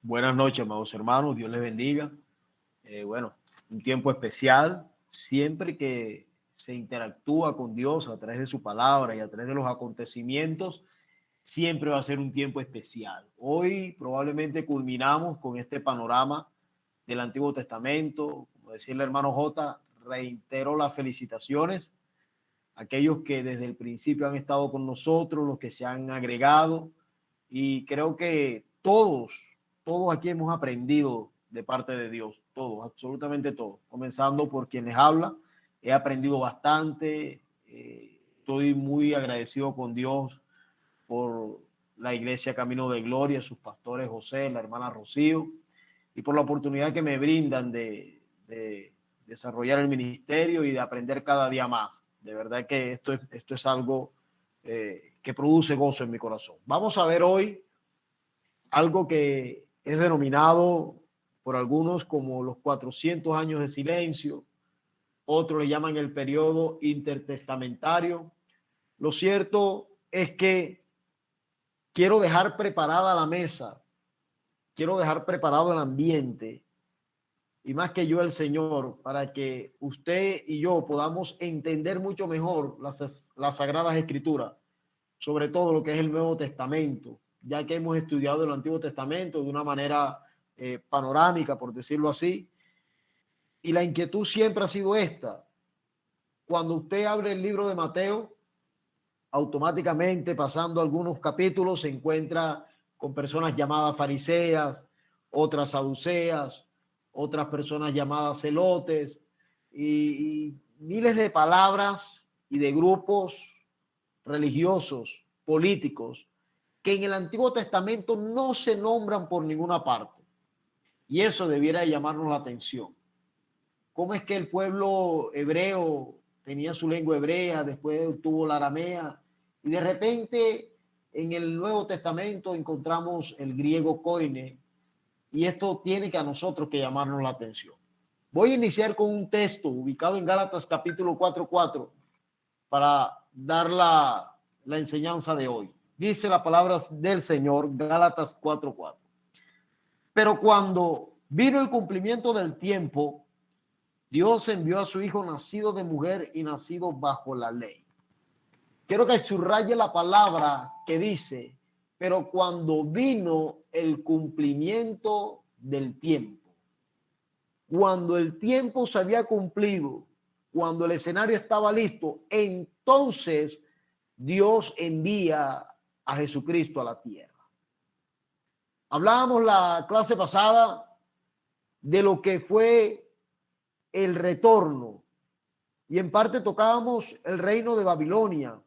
Buenas noches, amados hermanos. Dios les bendiga. Bueno, un tiempo especial. Siempre que se interactúa con Dios a través de su palabra y a través de los acontecimientos, siempre va a ser un tiempo especial. Hoy probablemente culminamos con este panorama del Antiguo Testamento. Como decía el hermano J, reitero las felicitaciones a aquellos que desde el principio han estado con nosotros, los que se han agregado, y creo que todos aquí hemos aprendido de parte de Dios, todos, absolutamente todos, comenzando por quien les habla. He aprendido bastante, estoy muy agradecido con Dios por la iglesia Camino de Gloria, sus pastores José, la hermana Rocío, y por la oportunidad que me brindan de desarrollar el ministerio y de aprender cada día más. De verdad que esto es algo que produce gozo en mi corazón. Vamos a ver hoy algo que es denominado por algunos como los 400 años de silencio, otros le llaman el periodo intertestamentario. Lo cierto es que quiero dejar preparada la mesa, quiero dejar preparado el ambiente, y más que yo el Señor, para que usted y yo podamos entender mucho mejor las Sagradas Escrituras, sobre todo lo que es el Nuevo Testamento, ya que hemos estudiado el Antiguo Testamento de una manera panorámica, por decirlo así. Y la inquietud siempre ha sido esta. Cuando usted abre el libro de Mateo, automáticamente pasando algunos capítulos se encuentra con personas llamadas fariseas, otras saduceas, otras personas llamadas celotes y miles de palabras y de grupos religiosos, políticos, que en el Antiguo Testamento no se nombran por ninguna parte. Y eso debiera llamarnos la atención. ¿Cómo es que el pueblo hebreo tenía su lengua hebrea, después tuvo la aramea, y de repente en el Nuevo Testamento encontramos el griego koine, y esto tiene que a nosotros que llamarnos la atención? Voy a iniciar con un texto ubicado en Gálatas capítulo 4:4 para dar la enseñanza de hoy. Dice la palabra del Señor, Gálatas 4:4. Pero cuando vino el cumplimiento del tiempo, Dios envió a su Hijo nacido de mujer y nacido bajo la ley. Quiero que subraye la palabra que dice, pero cuando vino el cumplimiento del tiempo. Cuando el tiempo se había cumplido, cuando el escenario estaba listo, entonces Dios envía a Jesucristo a la tierra. Hablábamos la clase pasada de lo que fue el retorno, y en parte tocábamos el reino de Babilonia.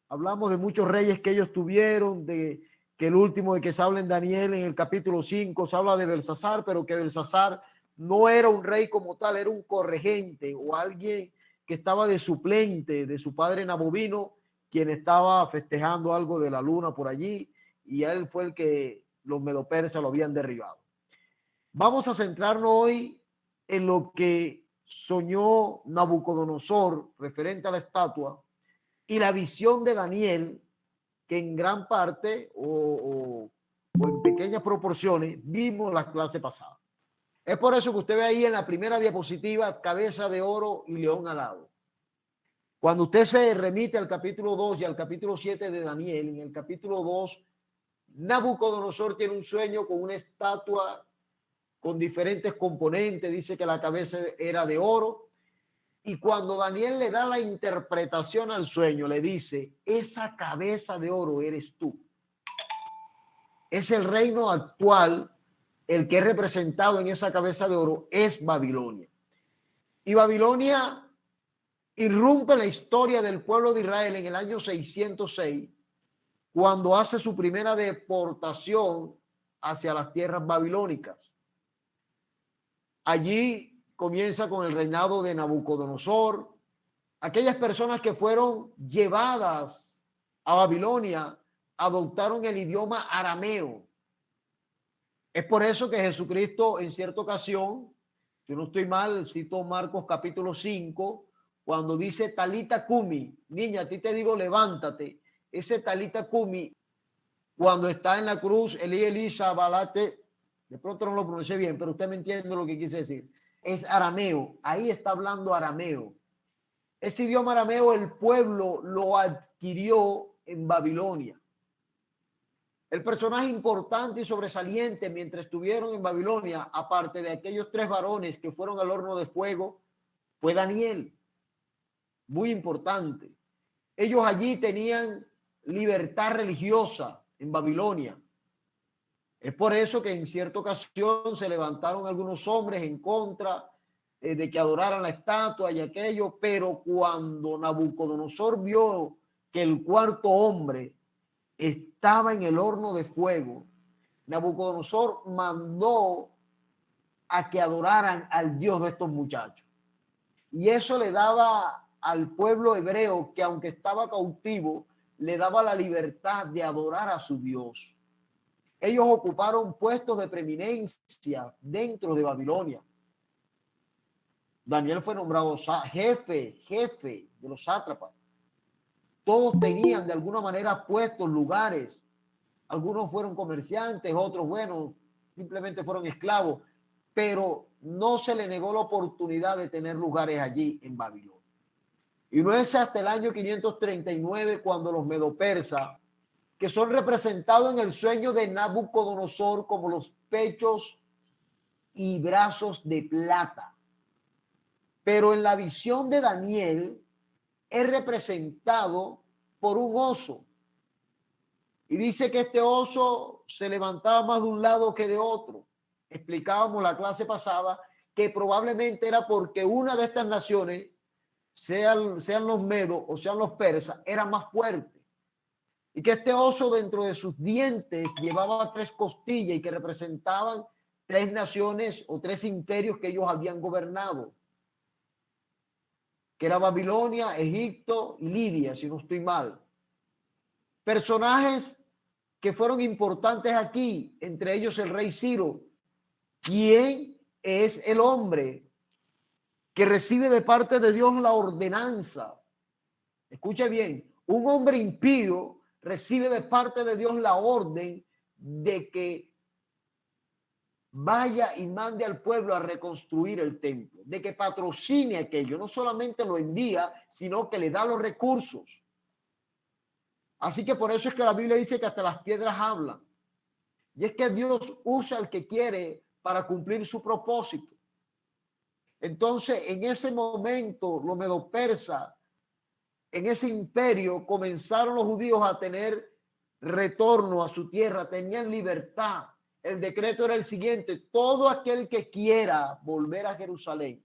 Hablamos de muchos reyes que ellos tuvieron, de que el último de que se habla en Daniel en el capítulo 5 se habla de Belsasar, pero que Belsasar no era un rey como tal, era un corregente o alguien que estaba de suplente de su padre Nabobino, quien estaba festejando algo de la luna por allí, y él fue el que los medopersas lo habían derribado. Vamos a centrarnos hoy en lo que soñó Nabucodonosor referente a la estatua y la visión de Daniel, que en gran parte o en pequeñas proporciones vimos la clase pasada. Es por eso que usted ve ahí en la primera diapositiva cabeza de oro y león alado. Cuando usted se remite al capítulo 2 y al capítulo 7 de Daniel, en el capítulo 2, Nabucodonosor tiene un sueño con una estatua con diferentes componentes. Dice que la cabeza era de oro. Y cuando Daniel le da la interpretación al sueño, le dice, esa cabeza de oro eres tú. Es el reino actual, el que es representado en esa cabeza de oro es Babilonia. Y Babilonia irrumpe la historia del pueblo de Israel en el año 606, cuando hace su primera deportación hacia las tierras babilónicas. Allí comienza con el reinado de Nabucodonosor. Aquellas personas que fueron llevadas a Babilonia adoptaron el idioma arameo. Es por eso que Jesucristo en cierta ocasión, si no estoy mal, cito Marcos capítulo 5, cuando dice talita cumi, niña, a ti te digo levántate. Ese talita cumi, cuando está en la cruz, Elí Elisa Balate, De pronto no lo pronuncié bien, pero usted me entiende lo que quise decir. Es arameo. Ahí está hablando arameo. Ese idioma arameo el pueblo lo adquirió en Babilonia. El personaje importante y sobresaliente mientras estuvieron en Babilonia, aparte de aquellos 3 varones que fueron al horno de fuego, fue Daniel. Muy importante. Ellos allí tenían libertad religiosa en Babilonia. Es por eso que en cierta ocasión se levantaron algunos hombres en contra de que adoraran la estatua y aquello, pero cuando Nabucodonosor vio que el 4.º hombre estaba en el horno de fuego, Nabucodonosor mandó a que adoraran al Dios de estos muchachos. Y eso le daba al pueblo hebreo, que aunque estaba cautivo, le daba la libertad de adorar a su Dios. Ellos ocuparon puestos de preeminencia dentro de Babilonia. Daniel fue nombrado jefe de los sátrapas. Todos tenían de alguna manera puestos, lugares. Algunos fueron comerciantes, otros, bueno, simplemente fueron esclavos, pero no se le negó la oportunidad de tener lugares allí en Babilonia. Y no es hasta el año 539 cuando los medopersas, que son representados en el sueño de Nabucodonosor como los pechos y brazos de plata, pero en la visión de Daniel es representado por un oso. Y dice que este oso se levantaba más de un lado que de otro. Explicábamos la clase pasada que probablemente era porque una de estas naciones, sean los medos o sean los persas, era más fuerte. Y que este oso dentro de sus dientes llevaba 3 costillas y que representaban 3 naciones o 3 imperios que ellos habían gobernado, que era Babilonia, Egipto y Lidia, si no estoy mal. Personajes que fueron importantes aquí, entre ellos el rey Ciro, quien es el hombre que recibe de parte de Dios la ordenanza. Escuche bien, un hombre impío recibe de parte de Dios la orden de que vaya y mande al pueblo a reconstruir el templo, de que patrocine aquello. No solamente lo envía, sino que le da los recursos. Así que por eso es que la Biblia dice que hasta las piedras hablan. Y es que Dios usa al que quiere para cumplir su propósito. Entonces, en ese momento, los medo-persas, en ese imperio, comenzaron los judíos a tener retorno a su tierra, tenían libertad. El decreto era el siguiente: todo aquel que quiera volver a Jerusalén,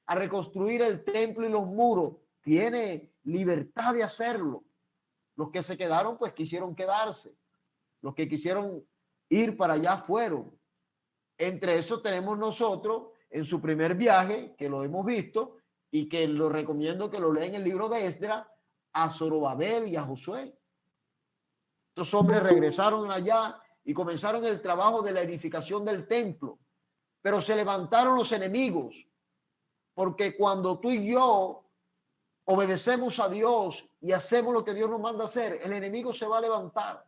a reconstruir el templo y los muros, tiene libertad de hacerlo. Los que se quedaron, pues quisieron quedarse. Los que quisieron ir para allá fueron. Entre eso tenemos nosotros en su primer viaje, que lo hemos visto y que lo recomiendo que lo lean en el libro de Esdras, a Zorobabel y a Josué. Estos hombres regresaron allá y comenzaron el trabajo de la edificación del templo, pero se levantaron los enemigos, porque cuando tú y yo obedecemos a Dios y hacemos lo que Dios nos manda hacer, el enemigo se va a levantar.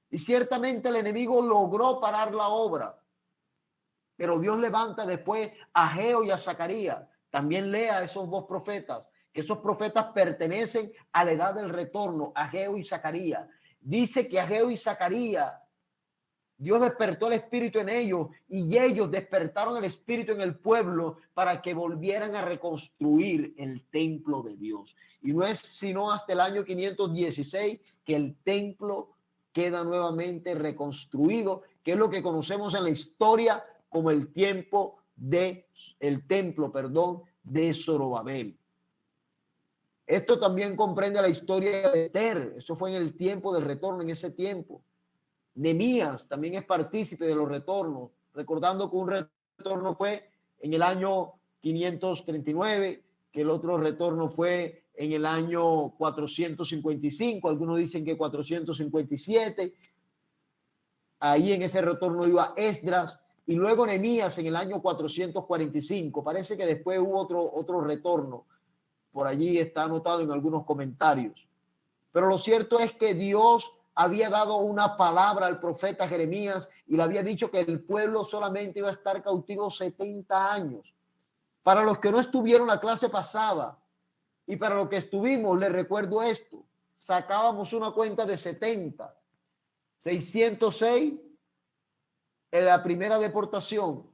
Y ciertamente el enemigo logró parar la obra, pero Dios levanta después a Ageo y a Zacarías. También lea a esos 2 profetas, que esos profetas pertenecen a la edad del retorno, Ageo y Zacarías. Dice que Ageo y Zacarías, Dios despertó el espíritu en ellos y ellos despertaron el espíritu en el pueblo para que volvieran a reconstruir el templo de Dios. Y no es sino hasta el año 516 que el templo queda nuevamente reconstruido, que es lo que conocemos en la historia como el templo de Zorobabel. Esto también comprende la historia de Esther. Eso fue en el tiempo del retorno, en ese tiempo. Nehemías también es partícipe de los retornos, recordando que un retorno fue en el año 539, que el otro retorno fue en el año 455, algunos dicen que 457. Ahí en ese retorno iba Esdras y luego Nehemías en el año 445. Parece que después hubo otro retorno. Por allí está anotado en algunos comentarios. Pero lo cierto es que Dios había dado una palabra al profeta Jeremías y le había dicho que el pueblo solamente iba a estar cautivo 70 años. Para los que no estuvieron la clase pasada y para los que estuvimos, les recuerdo esto. Sacábamos una cuenta de 70, 606 en la primera deportación,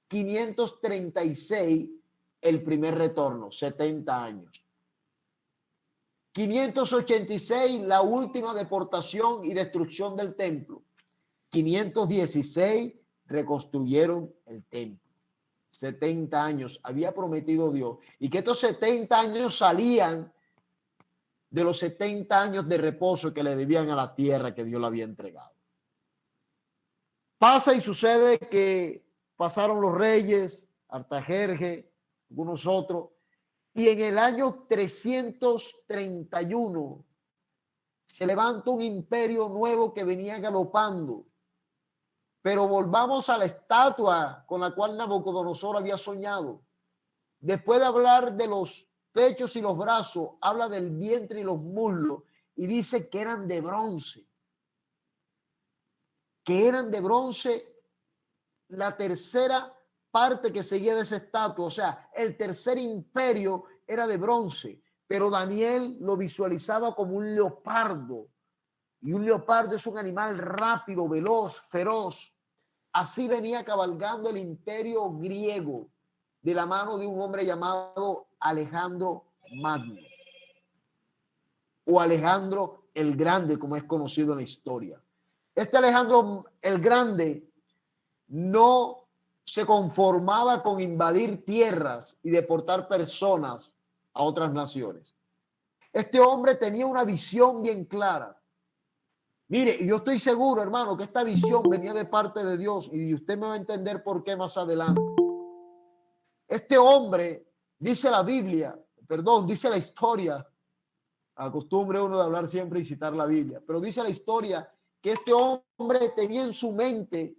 536 el primer retorno, 70 años. 586 la última deportación y destrucción del templo. 516 reconstruyeron el templo. 70 años había prometido Dios, y que estos 70 años salían de los 70 años de reposo que le debían a la tierra que Dios le había entregado. Pasa y sucede que pasaron los reyes, Artajerjes, algunos otros, y en el año 331 se levanta un imperio nuevo que venía galopando. Pero volvamos a la estatua con la cual Nabucodonosor había soñado. Después de hablar de los pechos y los brazos, habla del vientre y los muslos y dice que eran de bronce. Que eran de bronce la tercera parte que seguía de esa estatua. O sea, el tercer imperio era de bronce, pero Daniel lo visualizaba como un leopardo. Y un leopardo es un animal rápido, veloz, feroz. Así venía cabalgando el imperio griego de la mano de un hombre llamado Alejandro Magno o Alejandro el Grande, como es conocido en la historia. Este Alejandro el Grande no se conformaba con invadir tierras y deportar personas a otras naciones. Este hombre tenía una visión bien clara. Mire, yo estoy seguro, hermano, que esta visión venía de parte de Dios y usted me va a entender por qué más adelante. Este hombre, dice la Biblia, dice la historia, acostumbre uno de hablar siempre y citar la Biblia, pero dice la historia que este hombre tenía en su mente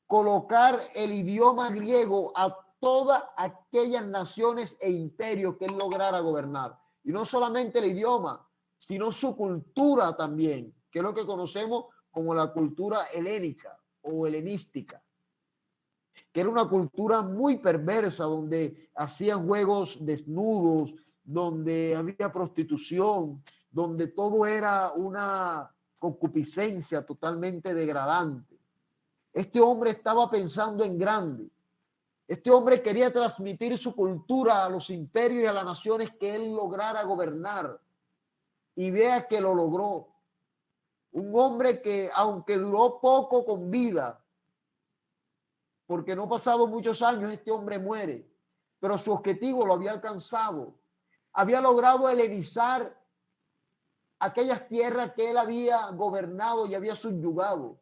colocar el idioma griego a todas aquellas naciones e imperios que él lograra gobernar. Y no solamente el idioma, sino su cultura también, que es lo que conocemos como la cultura helénica o helenística, que era una cultura muy perversa, donde hacían juegos desnudos, donde había prostitución, donde todo era una concupiscencia totalmente degradante. Este hombre estaba pensando en grande. Este hombre quería transmitir su cultura a los imperios y a las naciones que él lograra gobernar. Y vea que lo logró. Un hombre que, aunque duró poco con vida, porque no pasado muchos años, este hombre muere, pero su objetivo lo había alcanzado. Había logrado helenizar aquellas tierras que él había gobernado y había subyugado.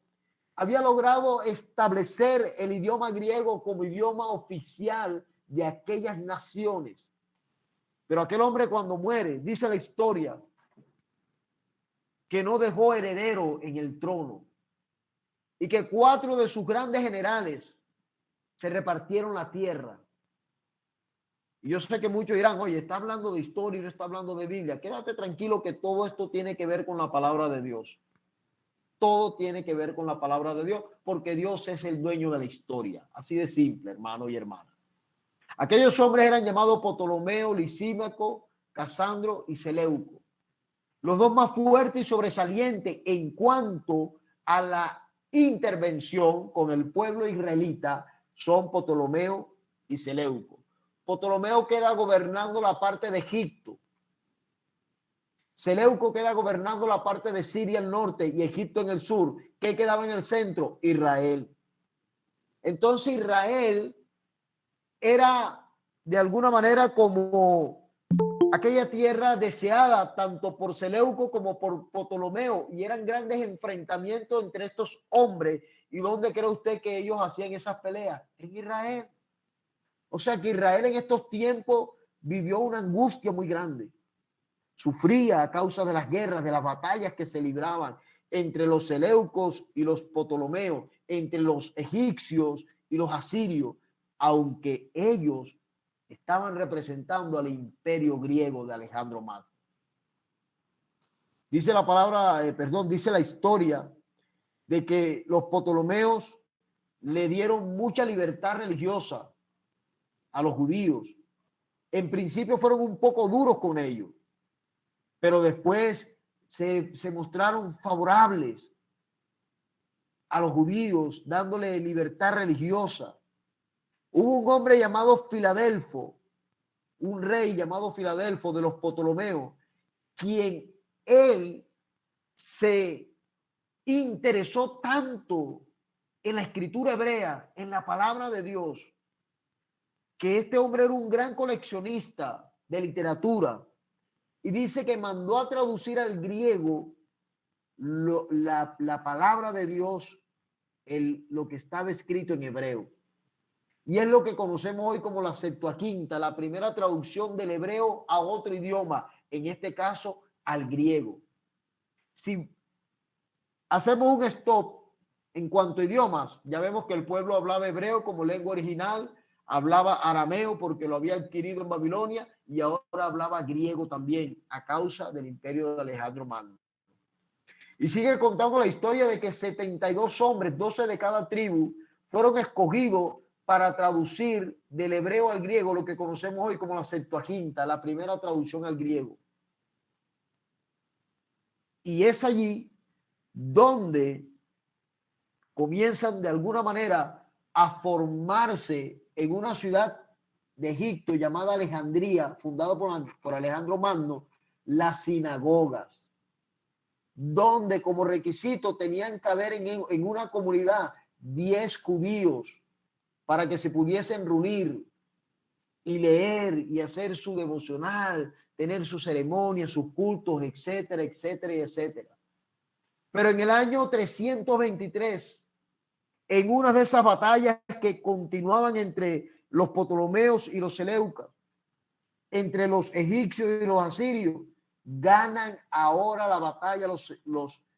Había logrado establecer el idioma griego como idioma oficial de aquellas naciones. Pero aquel hombre, cuando muere, dice la historia que no dejó heredero en el trono y que 4 de sus grandes generales se repartieron la tierra. Y yo sé que muchos dirán, oye, está hablando de historia y no está hablando de Biblia. Quédate tranquilo que todo esto tiene que ver con la palabra de Dios. Todo tiene que ver con la palabra de Dios, porque Dios es el dueño de la historia. Así de simple, hermano y hermana. Aquellos hombres eran llamados Ptolomeo, Lisímaco, Casandro y Seleuco. Los dos más fuertes y sobresalientes en cuanto a la intervención con el pueblo israelita son Ptolomeo y Seleuco. Ptolomeo queda gobernando la parte de Egipto. Seleuco queda gobernando la parte de Siria al norte y Egipto en el sur. ¿Qué quedaba en el centro? Israel. Entonces Israel era de alguna manera como aquella tierra deseada tanto por Seleuco como por Ptolomeo, y eran grandes enfrentamientos entre estos hombres. ¿Y dónde cree usted que ellos hacían esas peleas? En Israel. O sea que Israel en estos tiempos vivió una angustia muy grande. Sufría a causa de las guerras, de las batallas que se libraban entre los seleucos y los ptolomeos, entre los egipcios y los asirios, aunque ellos estaban representando al imperio griego de Alejandro Magno. Dice la palabra, dice la historia de que los Ptolomeos le dieron mucha libertad religiosa a los judíos. En principio fueron un poco duros con ellos, pero después se mostraron favorables a los judíos, dándole libertad religiosa. Hubo un hombre llamado Filadelfo, un rey llamado Filadelfo de los Ptolomeos, quien él se interesó tanto en la escritura hebrea, en la palabra de Dios, que este hombre era un gran coleccionista de literatura y dice que mandó a traducir al griego la palabra de Dios, lo que estaba escrito en hebreo. Y es lo que conocemos hoy como la Septuaginta, la primera traducción del hebreo a otro idioma, en este caso al griego. Si hacemos un stop en cuanto a idiomas, ya vemos que el pueblo hablaba hebreo como lengua original, hablaba arameo porque lo había adquirido en Babilonia y ahora hablaba griego también a causa del imperio de Alejandro Magno. Y sigue contando la historia de que 72 hombres, 12 de cada tribu, fueron escogidos para traducir del hebreo al griego lo que conocemos hoy como la Septuaginta, la primera traducción al griego. Y es allí donde comienzan de alguna manera a formarse en una ciudad de Egipto llamada Alejandría, fundada por Alejandro Magno, las sinagogas, donde como requisito tenían que haber en una comunidad 10 judíos para que se pudiesen reunir y leer y hacer su devocional, tener sus ceremonias, sus cultos, etcétera, etcétera, etcétera. Pero en el año 323, en una de esas batallas que continuaban entre los Ptolomeos y los Seleucas, entre los egipcios y los asirios, ganan ahora la batalla los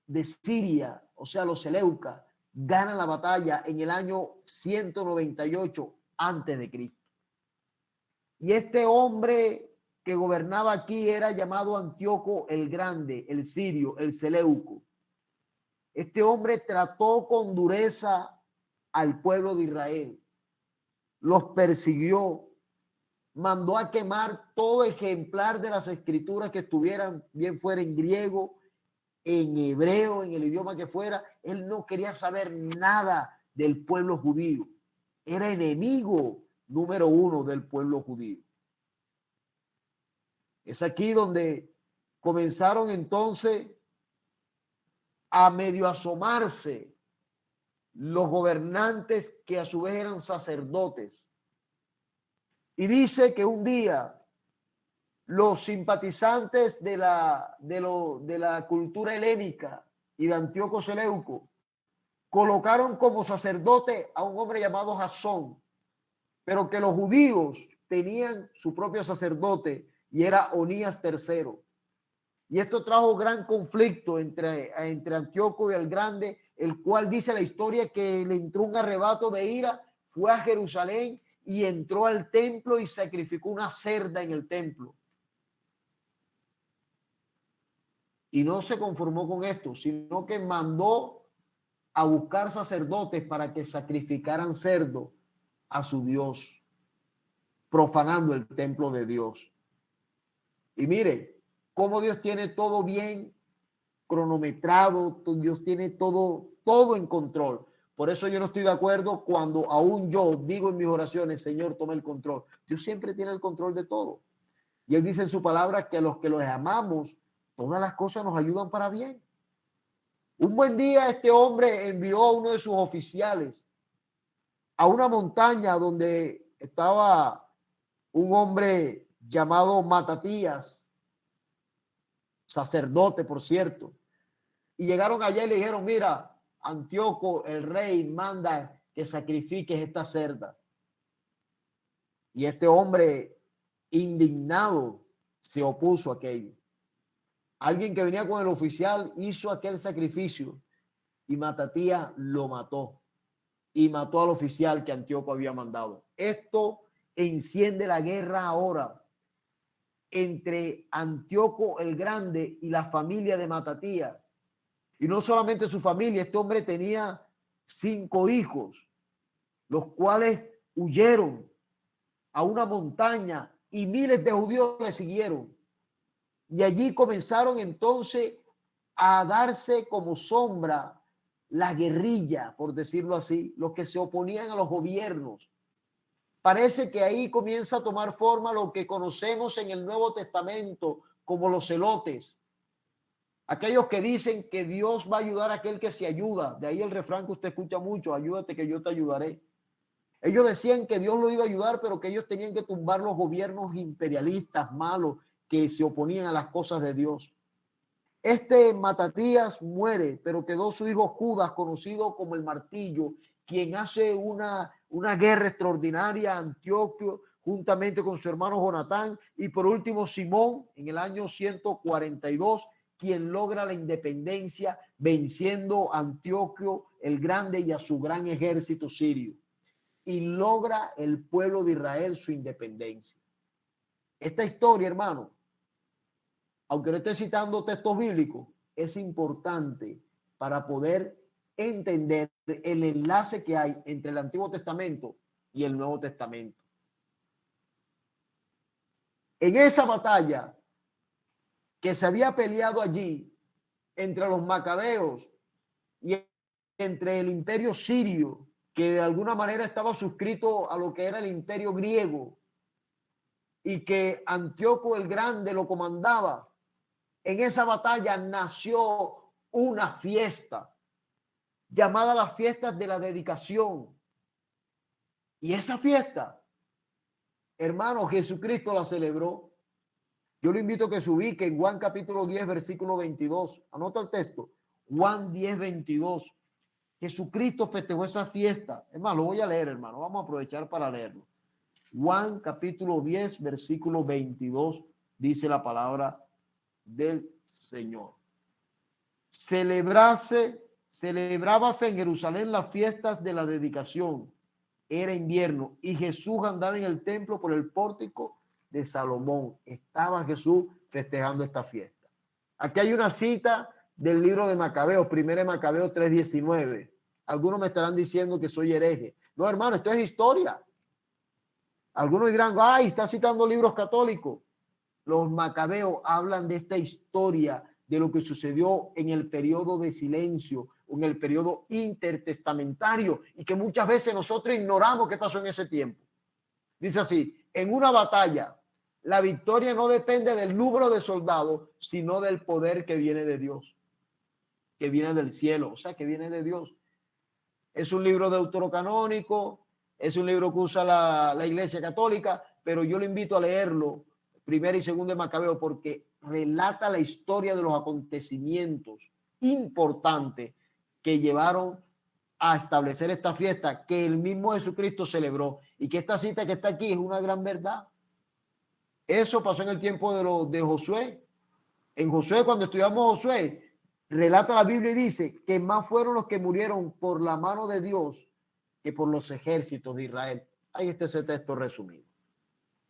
de Siria, o sea, los Seleucas, ganan la batalla en el año 198 antes de Cristo. Y este hombre que gobernaba aquí era llamado Antíoco el Grande, el sirio, el Seleuco. Este hombre trató con dureza al pueblo de Israel, los persiguió, mandó a quemar todo ejemplar de las escrituras que estuvieran, bien fuera en griego, en hebreo, en el idioma que fuera. Él no quería saber nada del pueblo judío. Era enemigo número uno del pueblo judío. Es aquí donde comenzaron entonces a medio asomarse los gobernantes que a su vez eran sacerdotes. Y dice que un día los simpatizantes de la cultura helénica y de Antíoco Seleuco colocaron como sacerdote a un hombre llamado Jasón, pero que los judíos tenían su propio sacerdote y era Onías III. Y esto trajo gran conflicto entre Antíoco y el Grande, el cual dice la historia que le entró un arrebato de ira, fue a Jerusalén y entró al templo y sacrificó una cerda en el templo. Y no se conformó con esto, sino que mandó a buscar sacerdotes para que sacrificaran cerdo a su Dios, profanando el templo de Dios. Y mire cómo Dios tiene todo bien cronometrado, Dios tiene todo en control. Por eso yo no estoy de acuerdo cuando aún yo digo en mis oraciones, Señor, toma el control. Dios siempre tiene el control de todo. Y Él dice en su palabra que a los que los amamos, todas las cosas nos ayudan para bien. Un buen día este hombre envió a uno de sus oficiales a una montaña donde estaba un hombre llamado Matatías, sacerdote, por cierto. Y llegaron allá y le dijeron, mira, Antíoco, el rey, manda que sacrifiques esta cerda. Y este hombre, indignado, se opuso a aquello. Alguien que venía con el oficial hizo aquel sacrificio y Matatías lo mató. Y mató al oficial que Antíoco había mandado. Esto enciende la guerra ahora. entre Antíoco el Grande y la familia de Matatías. Y no solamente su familia, este hombre tenía 5 hijos, los cuales huyeron a una montaña y miles de judíos le siguieron. Y allí comenzaron entonces a darse como sombra la guerrilla, por decirlo así, los que se oponían a los gobiernos. Parece que ahí comienza a tomar forma lo que conocemos en el Nuevo Testamento como los celotes. Aquellos que dicen que Dios va a ayudar a aquel que se ayuda. De ahí el refrán que usted escucha mucho: ayúdate que yo te ayudaré. Ellos decían que Dios lo iba a ayudar, pero que ellos tenían que tumbar los gobiernos imperialistas malos que se oponían a las cosas de Dios. Este Matatías muere, pero quedó su hijo Judas, conocido como el Martillo, quien hace una guerra extraordinaria a Antioquio, juntamente con su hermano Jonatán, y por último Simón, en el año 142, quien logra la independencia venciendo a Antioquio el Grande y a su gran ejército sirio, y logra el pueblo de Israel su independencia. Esta historia, hermano, aunque no esté citando textos bíblicos, es importante para poder entender el enlace que hay entre el Antiguo Testamento y el Nuevo Testamento. En esa batalla que se había peleado allí entre los macabeos y entre el imperio sirio, que de alguna manera estaba suscrito a lo que era el imperio griego y que Antíoco el Grande lo comandaba, en esa batalla nació una fiesta llamada las fiestas de la dedicación. Y esa fiesta, hermano, Jesucristo la celebró. Yo lo invito a que se ubique en Juan capítulo 10, versículo 22. Anota el texto. Juan 10, 22. Jesucristo festejó esa fiesta. Es más, lo voy a leer, hermano. Vamos a aprovechar para leerlo. Juan capítulo 10, versículo 22, dice la palabra del Señor. Celebrábase en Jerusalén las fiestas de la dedicación. Era invierno y Jesús andaba en el templo por el pórtico de Salomón. Estaba Jesús festejando esta fiesta. Aquí hay una cita del libro de Macabeos, 1 Macabeos 3:19. Algunos me estarán diciendo que soy hereje. No, hermano, esto es historia. Algunos dirán, ay, está citando libros católicos. Los macabeos hablan de esta historia, de lo que sucedió en el periodo de silencio, en el periodo intertestamentario, y que muchas veces nosotros ignoramos qué pasó en ese tiempo. Dice así: en una batalla, la victoria no depende del número de soldados, sino del poder que viene de Dios, que viene del cielo, o sea, que viene de Dios. Es un libro deuterocanónico, es un libro que usa la Iglesia Católica, pero yo lo invito a leerlo, primero y segundo de Macabeo, porque relata la historia de los acontecimientos importantes que llevaron a establecer esta fiesta que el mismo Jesucristo celebró, y que esta cita que está aquí es una gran verdad. Eso pasó en el tiempo de Josué. En Josué, cuando estudiamos Josué, relata la Biblia y dice que más fueron los que murieron por la mano de Dios que por los ejércitos de Israel. Ahí está ese texto resumido.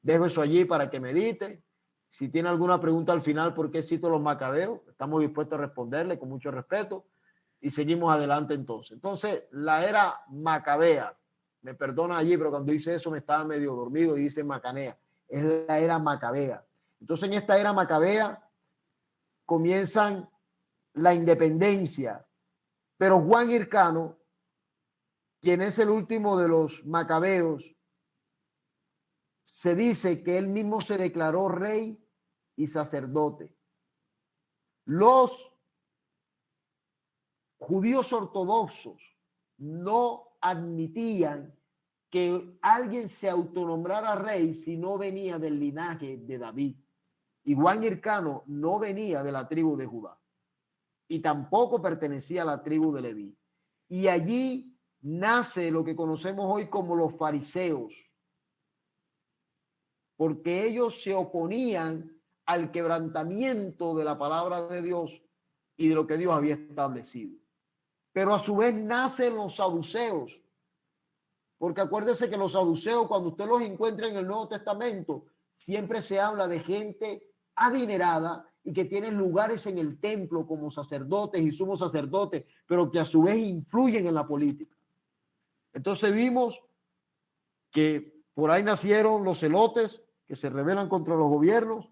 Dejo eso allí para que medite. Si tiene alguna pregunta al final, ¿por qué cito los macabeos? Estamos dispuestos a responderle con mucho respeto y seguimos adelante entonces. Entonces, la era macabea, me perdona allí, pero cuando hice eso me estaba medio dormido y dice macanea. Es la era macabea. Entonces, en esta era macabea comienzan la independencia, pero Juan Hircano, quien es el último de los macabeos, se dice que él mismo se declaró rey y sacerdote. Los judíos ortodoxos no admitían que alguien se autonombrara rey si no venía del linaje de David. Y Juan Hircano no venía de la tribu de Judá y tampoco pertenecía a la tribu de Leví. Y allí nace lo que conocemos hoy como los fariseos, porque ellos se oponían al quebrantamiento de la palabra de Dios y de lo que Dios había establecido. Pero a su vez nacen los saduceos, porque acuérdese que los saduceos, cuando usted los encuentra en el Nuevo Testamento, siempre se habla de gente adinerada y que tienen lugares en el templo como sacerdotes y sumos sacerdotes, pero que a su vez influyen en la política. Entonces vimos que por ahí nacieron los celotes que se rebelan contra los gobiernos,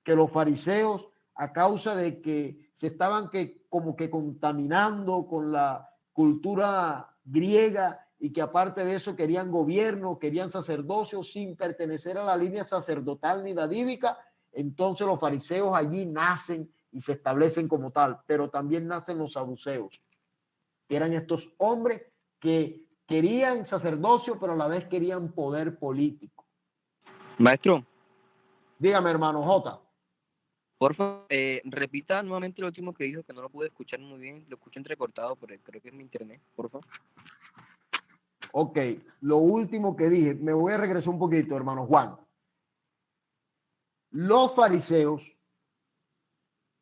que los fariseos, a causa de que se estaban como que contaminando con la cultura griega y que aparte de eso querían gobierno, querían sacerdocio sin pertenecer a la línea sacerdotal ni davídica, entonces los fariseos allí nacen y se establecen como tal, pero también nacen los saduceos, que eran estos hombres que querían sacerdocio, pero a la vez querían poder político. Maestro, Dígame, hermano J. por favor, repita nuevamente lo último que dijo, que no lo pude escuchar muy bien. Lo escucho entrecortado, pero creo que es mi internet, por favor. Ok, lo último que dije, me voy a regresar un poquito, hermano Juan. Los fariseos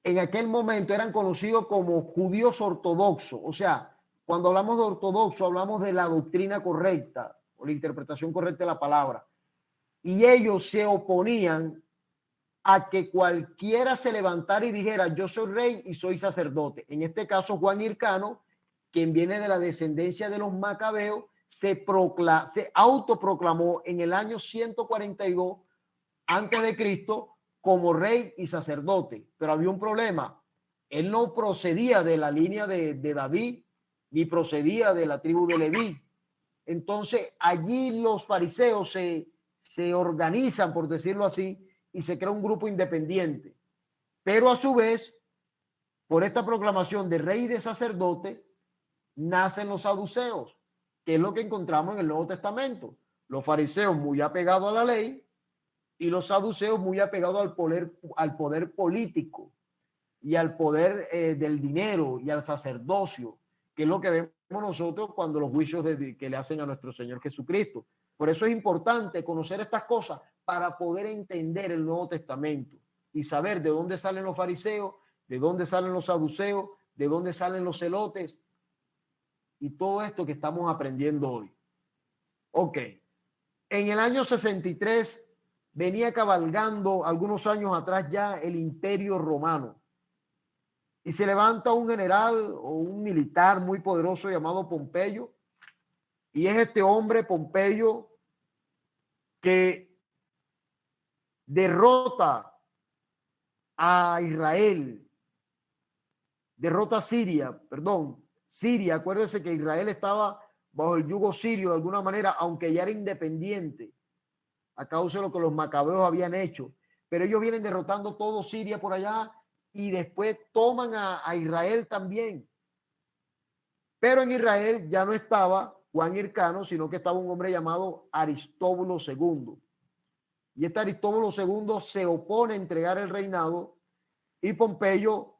en aquel momento eran conocidos como judíos ortodoxos. O sea, cuando hablamos de ortodoxo, hablamos de la doctrina correcta o la interpretación correcta de la palabra. Y ellos se oponían a que cualquiera se levantara y dijera, yo soy rey y soy sacerdote. En este caso, Juan Hircano, quien viene de la descendencia de los macabeos, se autoproclamó en el año 142 antes de Cristo como rey y sacerdote. Pero había un problema. Él no procedía de la línea de David, ni procedía de la tribu de Leví. Entonces, allí los fariseos se organizan, por decirlo así, y se crea un grupo independiente. Pero a su vez, por esta proclamación de rey y de sacerdote, nacen los saduceos, que es lo que encontramos en el Nuevo Testamento. Los fariseos muy apegados a la ley y los saduceos muy apegados al poder político y al poder del dinero y al sacerdocio, que es lo que vemos nosotros cuando los juicios que le hacen a nuestro Señor Jesucristo. Por eso es importante conocer estas cosas para poder entender el Nuevo Testamento y saber de dónde salen los fariseos, de dónde salen los saduceos, de dónde salen los celotes y todo esto que estamos aprendiendo hoy. Ok, en el año 63 venía cabalgando algunos años atrás ya el Imperio Romano y se levanta un general o un militar muy poderoso llamado Pompeyo, y es este hombre Pompeyo que derrota a Israel, derrota a Siria, Siria, acuérdense que Israel estaba bajo el yugo sirio de alguna manera, aunque ya era independiente a causa de lo que los macabeos habían hecho, pero ellos vienen derrotando todo Siria por allá y después toman a Israel también. Pero en Israel ya no estaba Juan Hircano, sino que estaba un hombre llamado Aristóbulo II. Y este Aristóbulo II se opone a entregar el reinado y Pompeyo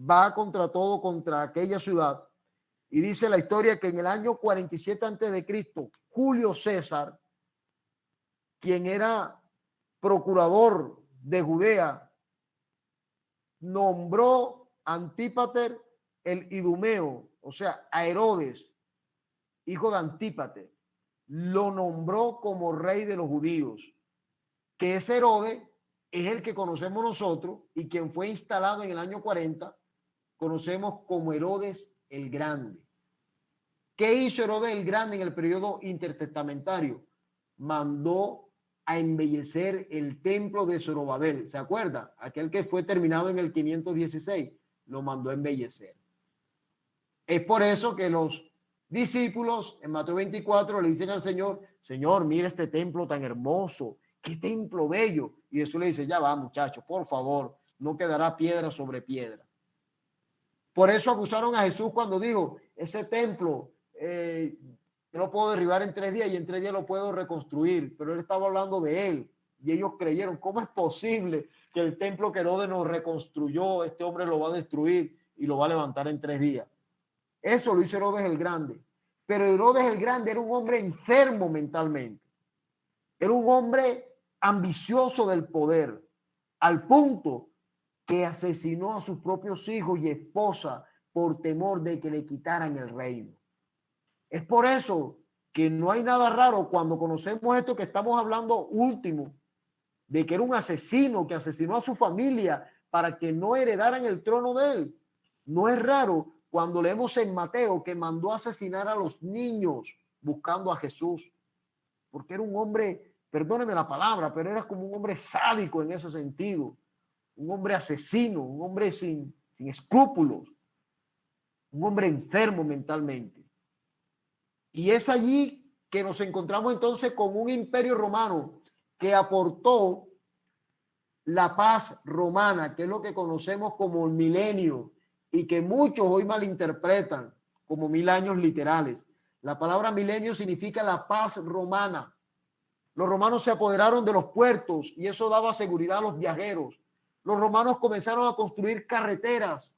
va contra todo, contra aquella ciudad. Y dice la historia que en el año 47 antes de Cristo, Julio César, quien era procurador de Judea, nombró a Antípater el Idumeo, o sea, a Herodes, hijo de Antípater, lo nombró como rey de los judíos, que ese Herodes es el que conocemos nosotros y quien fue instalado en el año 40, conocemos como Herodes el Grande. ¿Qué hizo Herodes el Grande en el periodo intertestamentario? Mandó a embellecer el templo de Zorobabel. ¿Se acuerda? Aquel que fue terminado en el 516, lo mandó a embellecer. Es por eso que los discípulos en Mateo 24 le dicen al Señor, Señor, mira este templo tan hermoso, qué templo bello. Y Jesús le dice, ya va, muchachos, por favor, no quedará piedra sobre piedra. Por eso acusaron a Jesús cuando dijo, ese templo yo lo puedo derribar en 3 días y en 3 días lo puedo reconstruir, pero él estaba hablando de él y ellos creyeron, ¿cómo es posible que el templo que Herodes nos reconstruyó, este hombre lo va a destruir y lo va a levantar en 3 días? Eso lo hizo Herodes el Grande, pero Herodes el Grande era un hombre enfermo mentalmente, era un hombre ambicioso del poder, al punto que asesinó a sus propios hijos y esposa por temor de que le quitaran el reino. Es por eso que no hay nada raro cuando conocemos esto que estamos hablando último, de que era un asesino que asesinó a su familia para que no heredaran el trono de él. No es raro cuando leemos en Mateo que mandó a asesinar a los niños buscando a Jesús, porque era un hombre, perdóneme la palabra, pero era como un hombre sádico en ese sentido, un hombre asesino, un hombre sin escrúpulos, un hombre enfermo mentalmente. Y es allí que nos encontramos entonces con un imperio romano que aportó la paz romana, que es lo que conocemos como el milenio y que muchos hoy malinterpretan como 1000 años literales. La palabra milenio significa la paz romana. Los romanos se apoderaron de los puertos y eso daba seguridad a los viajeros. Los romanos comenzaron a construir carreteras,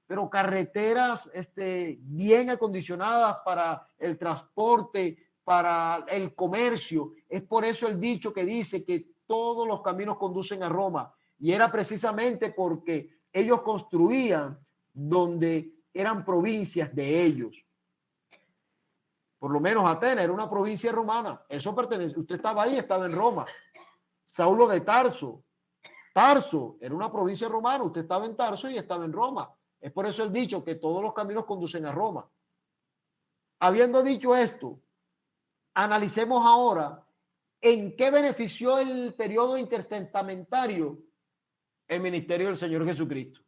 pero carreteras bien acondicionadas para el transporte, para el comercio. Es por eso el dicho que dice que todos los caminos conducen a Roma. Y era precisamente porque ellos construían donde eran provincias de ellos. Por lo menos Atenas era una provincia romana. Eso pertenece. Usted estaba ahí, estaba en Roma. Saulo de Tarso. Tarso era una provincia romana. Usted estaba en Tarso y estaba en Roma. Es por eso el dicho que todos los caminos conducen a Roma. Habiendo dicho esto, analicemos ahora en qué benefició el periodo intertestamentario el ministerio del Señor Jesucristo.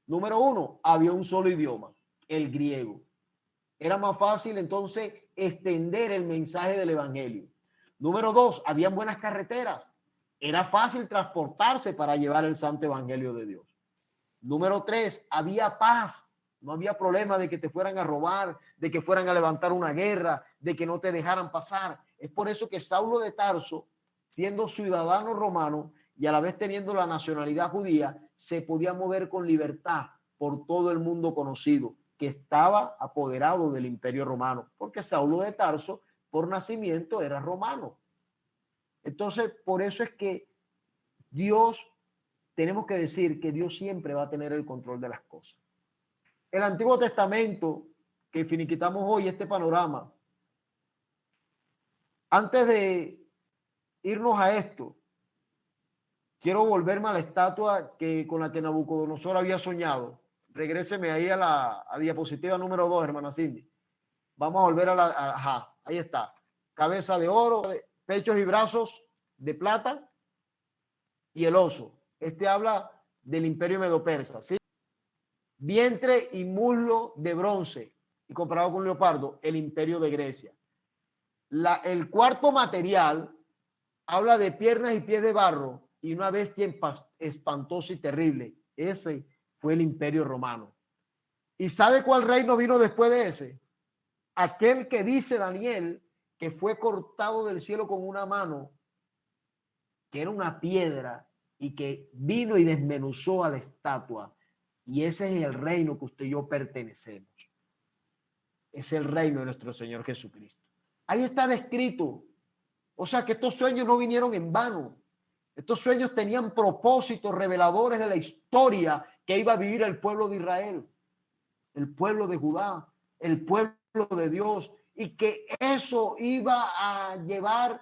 Número 1, había un solo idioma, el griego. Era más fácil entonces extender el mensaje del evangelio. Número 2, habían buenas carreteras. Era fácil transportarse para llevar el santo evangelio de Dios. Número 3, había paz. No había problema de que te fueran a robar, de que fueran a levantar una guerra, de que no te dejaran pasar. Es por eso que Saulo de Tarso, siendo ciudadano romano y a la vez teniendo la nacionalidad judía, se podía mover con libertad por todo el mundo conocido, que estaba apoderado del imperio romano, porque Saulo de Tarso, por nacimiento, era romano. Entonces, por eso es que tenemos que decir que Dios siempre va a tener el control de las cosas. El Antiguo Testamento, que finiquitamos hoy, este panorama, antes de irnos a esto, quiero volverme a la estatua con la que Nabucodonosor había soñado. Regréseme ahí a la diapositiva número 2, hermana Cindy. Vamos a volver ahí está. Cabeza de oro, pechos y brazos de plata y el oso. Habla del imperio medo-persa, ¿sí? Vientre y muslo de bronce, y comparado con leopardo, el imperio de Grecia. El cuarto material habla de piernas y pies de barro y una bestia espantosa y terrible. Ese fue el imperio romano. ¿Y sabe cuál reino vino después de ese? Aquel que dice Daniel que fue cortado del cielo con una mano, que era una piedra, y que vino y desmenuzó a la estatua. Y ese es el reino que usted y yo pertenecemos. Es el reino de nuestro Señor Jesucristo. Ahí está descrito. O sea que estos sueños no vinieron en vano. Estos sueños tenían propósitos reveladores de la historia que iba a vivir el pueblo de Israel, el pueblo de Judá, el pueblo de Dios, y que eso iba a llevar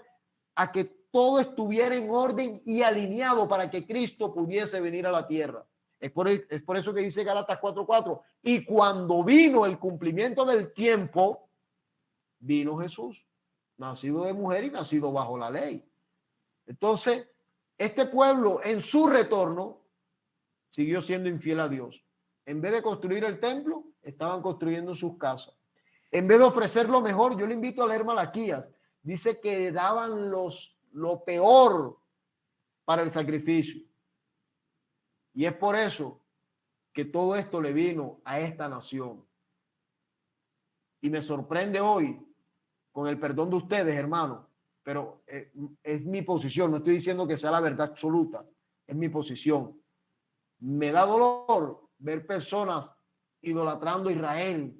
a que todo estuviera en orden y alineado para que Cristo pudiese venir a la tierra. Es por eso que dice Gálatas 4:4. Y cuando vino el cumplimiento del tiempo, vino Jesús, nacido de mujer y nacido bajo la ley. Entonces, este pueblo en su retorno siguió siendo infiel a Dios. En vez de construir el templo, estaban construyendo sus casas. En vez de ofrecer lo mejor, yo le invito a leer Malaquías. Dice que daban lo peor para el sacrificio. Y es por eso que todo esto le vino a esta nación. Y me sorprende hoy, con el perdón de ustedes, hermano, pero es mi posición, no estoy diciendo que sea la verdad absoluta, es mi posición. Me da dolor ver personas idolatrando a Israel.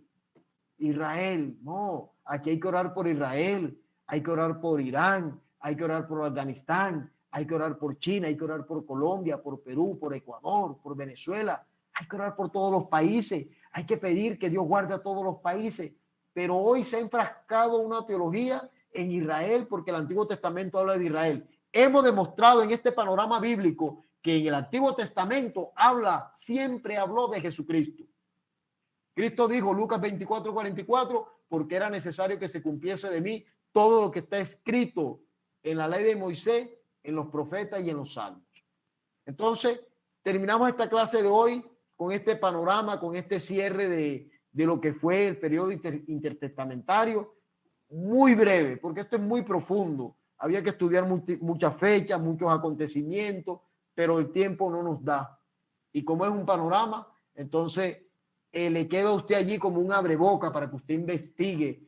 Israel, no, aquí hay que orar por Israel, hay que orar por Irán, hay que orar por Afganistán, hay que orar por China, hay que orar por Colombia, por Perú, por Ecuador, por Venezuela, hay que orar por todos los países, hay que pedir que Dios guarde a todos los países, pero hoy se ha enfrascado una teología en Israel porque el Antiguo Testamento habla de Israel. hemos demostrado en este panorama bíblico que en el Antiguo Testamento siempre habló de Jesucristo. Cristo dijo, Lucas 24:44, porque era necesario que se cumpliese de mí todo lo que está escrito en la ley de Moisés, en los profetas y en los salmos. Entonces, terminamos esta clase de hoy con este panorama, con este cierre de lo que fue el periodo intertestamentario, muy breve, porque esto es muy profundo. Había que estudiar muchas fechas, muchos acontecimientos, pero el tiempo no nos da. Y como es un panorama, entonces le queda a usted allí como un abreboca para que usted investigue,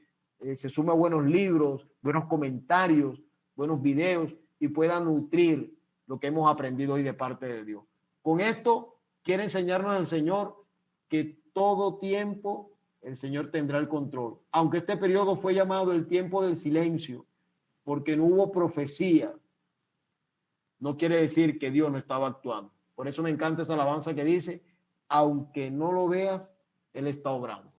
se sume a buenos libros, buenos comentarios, buenos videos y pueda nutrir lo que hemos aprendido hoy de parte de Dios. Con esto quiere enseñarnos el Señor que todo tiempo el Señor tendrá el control. Aunque este periodo fue llamado el tiempo del silencio, porque no hubo profecía, no quiere decir que Dios no estaba actuando. Por eso me encanta esa alabanza que dice, aunque no lo veas, Él está obrando.